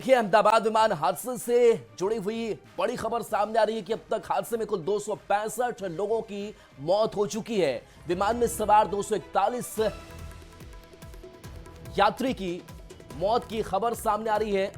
देखिए, अहमदाबाद विमान हादसे से जुड़ी हुई बड़ी खबर सामने आ रही है कि अब तक हादसे में कुल 265 लोगों की मौत हो चुकी है। विमान में सवार 241 यात्री की मौत की खबर सामने आ रही है।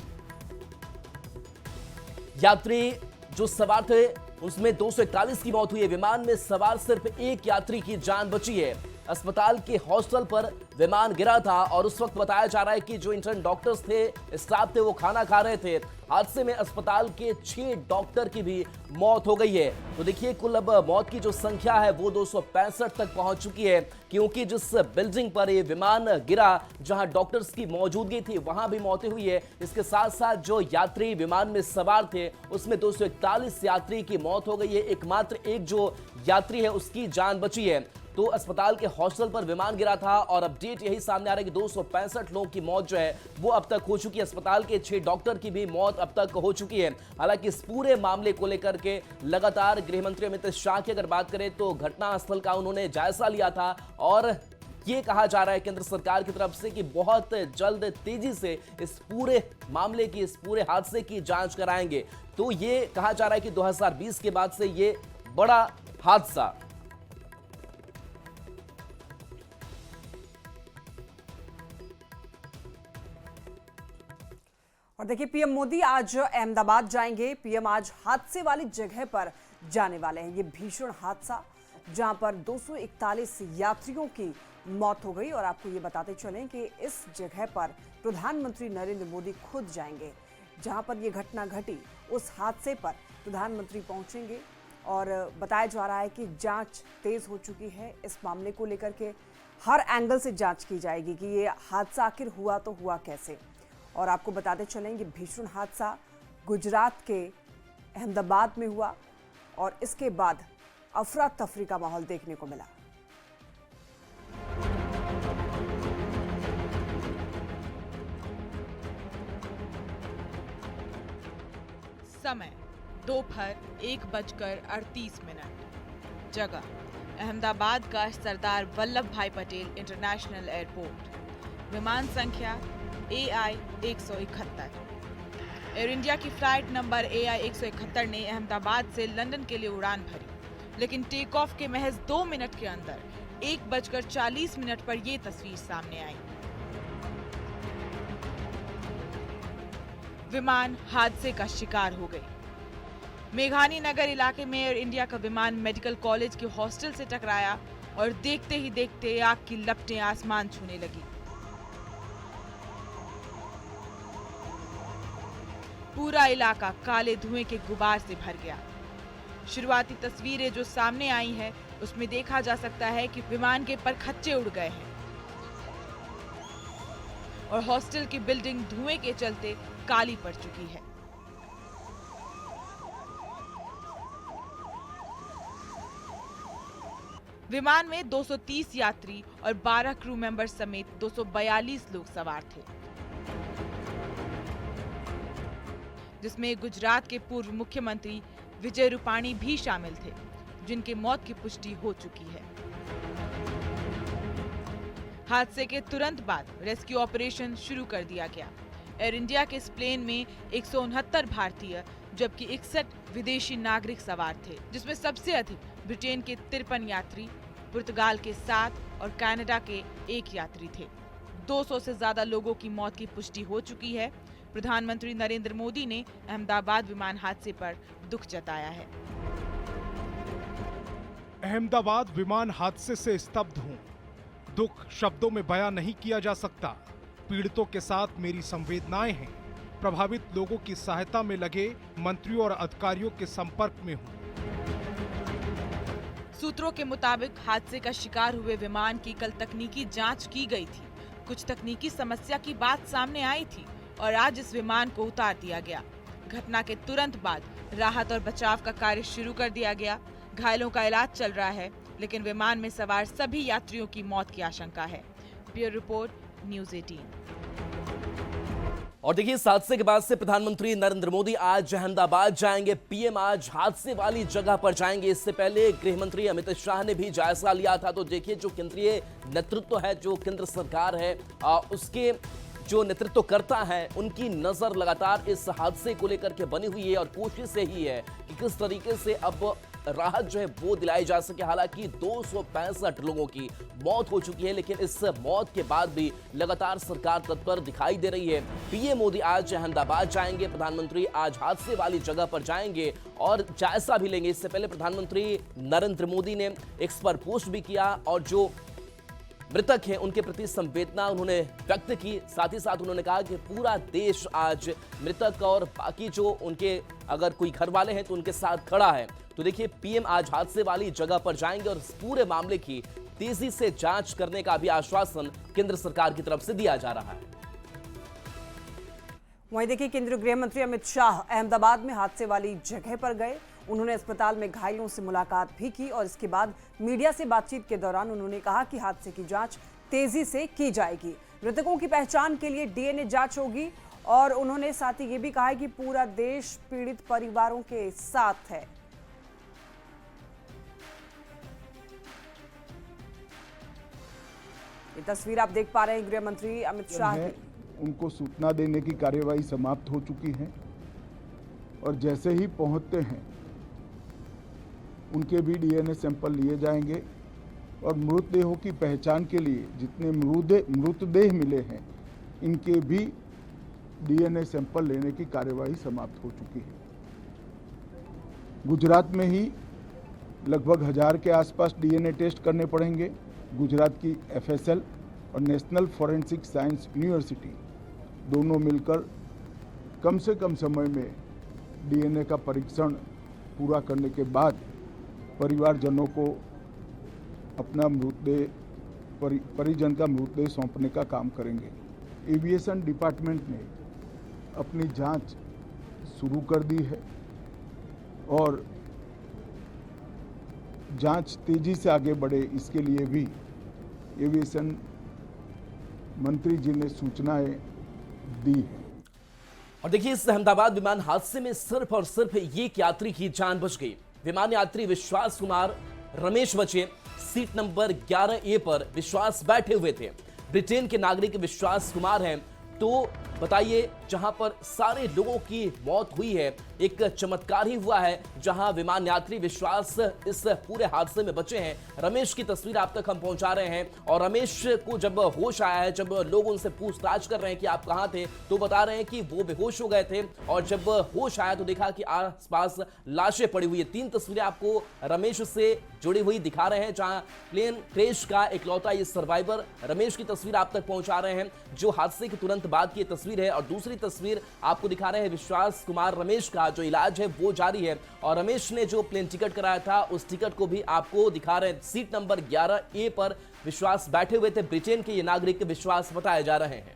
यात्री जो सवार थे उसमें 241 की मौत हुई है। विमान में सवार सिर्फ एक यात्री की जान बची है। अस्पताल के हॉस्टल पर विमान गिरा था और उस वक्त बताया जा रहा है कि जो इंटर्न डॉक्टर्स थे, स्टाफ थे, वो खाना खा रहे थे। हादसे में अस्पताल के 6 डॉक्टर की भी मौत हो गई है। तो देखिए, कुल अब मौत की जो संख्या है वो 265 तक पहुंच चुकी है, क्योंकि जिस बिल्डिंग पर ये विमान गिरा, जहां डॉक्टर्स की मौजूदगी थी, वहां भी मौतें हुई है। इसके साथ साथ जो यात्री विमान में सवार थे उसमें 241 यात्री की मौत हो गई है। एकमात्र एक जो यात्री है उसकी जान बची है। तो अस्पताल के हॉस्टल पर विमान गिरा था और अपडेट यही सामने आ रहा है कि 265 लोगों की मौत जो है वो अब तक हो चुकी है। अस्पताल के 6 डॉक्टर की भी मौत अब तक हो चुकी है। हालांकि इस पूरे मामले को लेकर के लगातार गृह मंत्री अमित शाह की अगर बात करें तो घटनास्थल का उन्होंने जायजा लिया था और ये कहा जा रहा है केंद्र सरकार की तरफ से कि बहुत जल्द तेजी से इस पूरे मामले की, इस पूरे हादसे की जांच कराएंगे। तो ये कहा जा रहा है कि 2020 के बाद से ये बड़ा हादसा। और देखिए, पीएम मोदी आज अहमदाबाद जाएंगे। पीएम आज हादसे वाली जगह पर जाने वाले हैं। ये भीषण हादसा जहां पर 241 यात्रियों की मौत हो गई। और आपको ये बताते चलें कि इस जगह पर प्रधानमंत्री नरेंद्र मोदी खुद जाएंगे। जहां पर ये घटना घटी, उस हादसे पर प्रधानमंत्री पहुंचेंगे और बताया जा रहा है कि जांच तेज हो चुकी है। इस मामले को लेकर के हर एंगल से जांच की जाएगी कि ये हादसा आखिर हुआ तो हुआ कैसे। और आपको बताते चलेंगे, भीषण हादसा गुजरात के अहमदाबाद में हुआ और इसके बाद अफरा तफरी का माहौल देखने को मिला। समय दोपहर 1:38। जगह अहमदाबाद का सरदार वल्लभ भाई पटेल इंटरनेशनल एयरपोर्ट। विमान संख्या AI 171। एयर इंडिया की फ्लाइट नंबर AI 171 ने अहमदाबाद से लंदन के लिए उड़ान भरी, लेकिन टेक ऑफ के महज 2 मिनट के अंदर 1:40 पर यह तस्वीर सामने आई। विमान हादसे का शिकार हो गई। मेघानी नगर इलाके में एयर इंडिया का विमान मेडिकल कॉलेज के हॉस्टल से टकराया और देखते ही देखते आग की लपटें आसमान छूने लगी। पूरा इलाका काले धुएं के गुबार से भर गया। शुरुआती तस्वीरें जो सामने आई हैं, उसमें देखा जा सकता है कि विमान के परखच्चे उड़ गए हैं और हॉस्टल की बिल्डिंग धुएं के चलते काली पड़ चुकी है। विमान में 230 यात्री और 12 क्रू मेंबर समेत 242 लोग सवार थे, जिसमें गुजरात के पूर्व मुख्यमंत्री विजय रूपाणी भी शामिल थे, जिनकी मौत की पुष्टि हो चुकी है। हादसे के तुरंत बाद रेस्क्यू ऑपरेशन शुरू कर दिया गया। एयर इंडिया के इस प्लेन में 169 भारतीय जबकि 61 विदेशी नागरिक सवार थे, जिसमें सबसे अधिक ब्रिटेन के 53 यात्री, पुर्तगाल के 7 और कनाडा के 1 यात्री थे। 200 से ज्यादा लोगों की मौत की पुष्टि हो चुकी है। प्रधानमंत्री नरेंद्र मोदी ने अहमदाबाद विमान हादसे पर दुख जताया है। अहमदाबाद विमान हादसे से स्तब्ध हूं। दुख शब्दों में बयां नहीं किया जा सकता। पीड़ितों के साथ मेरी संवेदनाएं हैं। प्रभावित लोगों की सहायता में लगे मंत्रियों और अधिकारियों के संपर्क में हूं। सूत्रों के मुताबिक हादसे का शिकार हुए विमान की कल तकनीकी जांच की गई थी। कुछ तकनीकी समस्या की बात सामने आई थी और आज इस विमान को उतार दिया गया। घटना के तुरंत बाद राहत और बचाव का कार्य शुरू कर दिया गया। घायलों का इलाज चल रहा है, लेकिन विमान में सवार सभी यात्रियों की मौत की आशंका है। Bureau report, news 18। और देखिए, इस हादसे के बाद से प्रधानमंत्री नरेंद्र मोदी आज अहमदाबाद जाएंगे। पीएम आज हादसे वाली जगह पर जाएंगे। इससे पहले गृह मंत्री अमित शाह ने भी जायजा लिया था। तो देखिए, जो केंद्रीय नेतृत्व है, जो केंद्र सरकार है, उसके जो नेतृत्व करता है उनकी नजर लगातार इस हादसे को लेकर के बनी हुई है और कोशिश यही है कि किस तरीके से अब राहत जो है वो दिलाई जा सके। हालांकि 265 लोगों की मौत हो चुकी है, लेकिन इस मौत के बाद भी लगातार सरकार तत्पर दिखाई दे रही है। पीएम मोदी आज अहमदाबाद जाएंगे, प्रधानमंत्री आज हादसे वाली जगह पर जाएंगे और जायजा भी लेंगे। इससे पहले प्रधानमंत्री नरेंद्र मोदी ने एक्स पर पोस्ट भी किया और जो मृतक हैं उनके प्रति संवेदना उन्होंने व्यक्त की। साथ ही साथ उन्होंने कहा कि पूरा देश आज मृतक और बाकी जो उनके अगर कोई घर वाले हैं तो उनके साथ खड़ा है। तो देखिए, पीएम आज हादसे वाली जगह पर जाएंगे और इस पूरे मामले की तेजी से जांच करने का भी आश्वासन केंद्र सरकार की तरफ से दिया जा रहा है। वहीं देखिए, केंद्रीय गृह मंत्री अमित शाह अहमदाबाद में हादसे वाली जगह पर गए। उन्होंने अस्पताल में घायलों से मुलाकात भी की और इसके बाद मीडिया से बातचीत के दौरान उन्होंने कहा कि हादसे की जांच तेजी से की जाएगी। मृतकों की पहचान के लिए डीएनए जांच होगी और उन्होंने साथ ही ये भी कहा है कि पूरा देश पीड़ित परिवारों के साथ है। ये तस्वीर आप देख पा रहे हैं गृह मंत्री अमित शाह की। उनको सूचना देने की कार्यवाही समाप्त हो चुकी है और जैसे ही पहुंचते हैं उनके भी डीएनए सैंपल लिए जाएंगे और मृतदेहों की पहचान के लिए जितने मृतदेह मिले हैं इनके भी डीएनए सैंपल लेने की कार्यवाही समाप्त हो चुकी है। गुजरात में ही लगभग 1000 के आसपास डीएनए टेस्ट करने पड़ेंगे। गुजरात की एफएसएल और नेशनल फॉरेंसिक साइंस यूनिवर्सिटी दोनों मिलकर कम से कम समय में डीएनए का परीक्षण पूरा करने के बाद परिवारजनों को अपना मृतदेह परिजन का मृतदेह सौंपने का काम करेंगे। एविएशन डिपार्टमेंट ने अपनी जांच शुरू कर दी है और जांच तेजी से आगे बढ़े इसके लिए भी एविएशन मंत्री जी ने सूचनाएं दी है। और देखिए, इस अहमदाबाद विमान हादसे में सिर्फ और सिर्फ एक यात्री की जान बच गई। विमान यात्री विश्वास कुमार रमेश बचे। सीट नंबर 11A पर विश्वास बैठे हुए थे। ब्रिटेन के नागरिक विश्वास कुमार हैं। तो बताइए, जहां पर सारे लोगों की मौत हुई है, एक चमत्कार ही हुआ है जहां विमान यात्री विश्वास इस पूरे हादसे में बचे हैं। रमेश की तस्वीर आप तक हम पहुंचा रहे हैं और रमेश को जब होश आया है, जब लोग उनसे पूछताछ कर रहे हैं कि आप कहां थे, तो बता रहे हैं कि वो बेहोश हो गए थे और जब होश आया तो देखा कि आसपास लाशें पड़ी हुई है। 3 तस्वीरें आपको रमेश से जुड़ी हुई दिखा रहे हैं, जहां प्लेन क्रैश का इकलौता ये सर्वाइवर रमेश की तस्वीर आप तक पहुंचा रहे हैं, जो हादसे के तुरंत बाद की तस्वीर है। और दूसरी तस्वीर आपको दिखा रहे हैं विश्वास कुमार रमेश का जो इलाज है वो जारी है और रमेश ने जो प्लेन टिकट कराया था उस टिकट को भी आपको दिखा रहे हैं। सीट नंबर 11A पर विश्वास बैठे हुए थे। ब्रिटेन के ये नागरिक विश्वास बताए जा रहे हैं।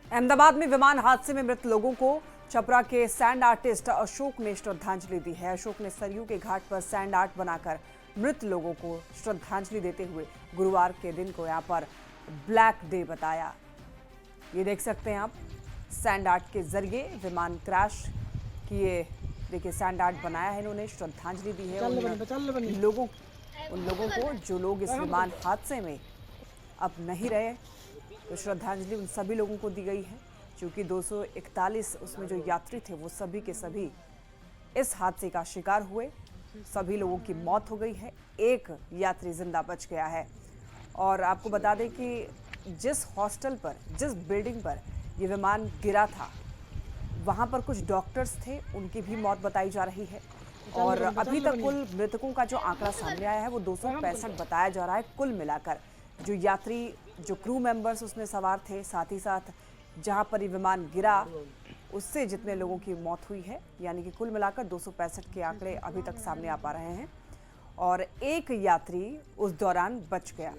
अहमदाबाद में विमान हादसे में मृत लोगों को छपरा के सैंड आर्टिस्ट अशोक ने श्रद्धांजलि दी है। अशोक ने सरयू के घाट पर सैंड आर्ट बनाकर मृत लोगों को श्रद्धांजलि देते हुए गुरुवार के दिन को यहां पर ब्लैक डे बताया। ये देख सकते हैं आप, सैंड आर्ट के जरिए विमान क्रैश किए। देखिए, सैंड आर्ट बनाया है इन्होंने, श्रद्धांजलि दी है उन लोगों को जो लोग इस विमान हादसे में अब नहीं रहे। तो श्रद्धांजलि उन सभी लोगों को दी गई है क्योंकि 241 उसमें जो यात्री थे वो सभी के सभी इस हादसे का शिकार हुए। सभी लोगों की मौत हो गई है, एक यात्री जिंदा बच गया है। और आपको बता दें कि जिस हॉस्टल पर, जिस बिल्डिंग पर ये विमान गिरा था, वहाँ पर कुछ डॉक्टर्स थे, उनकी भी मौत बताई जा रही है। और अभी तक कुल मृतकों का जो आंकड़ा सामने आया है वो 265 बताया जा रहा है। कुल मिलाकर जो यात्री, जो क्रू मेंबर्स उसमें सवार थे, साथ ही साथ जहाँ पर ये विमान गिरा उससे जितने लोगों की मौत हुई है, यानी कि कुल मिलाकर 265 के आंकड़े अभी तक सामने आ पा रहे हैं और एक यात्री उस दौरान बच गया।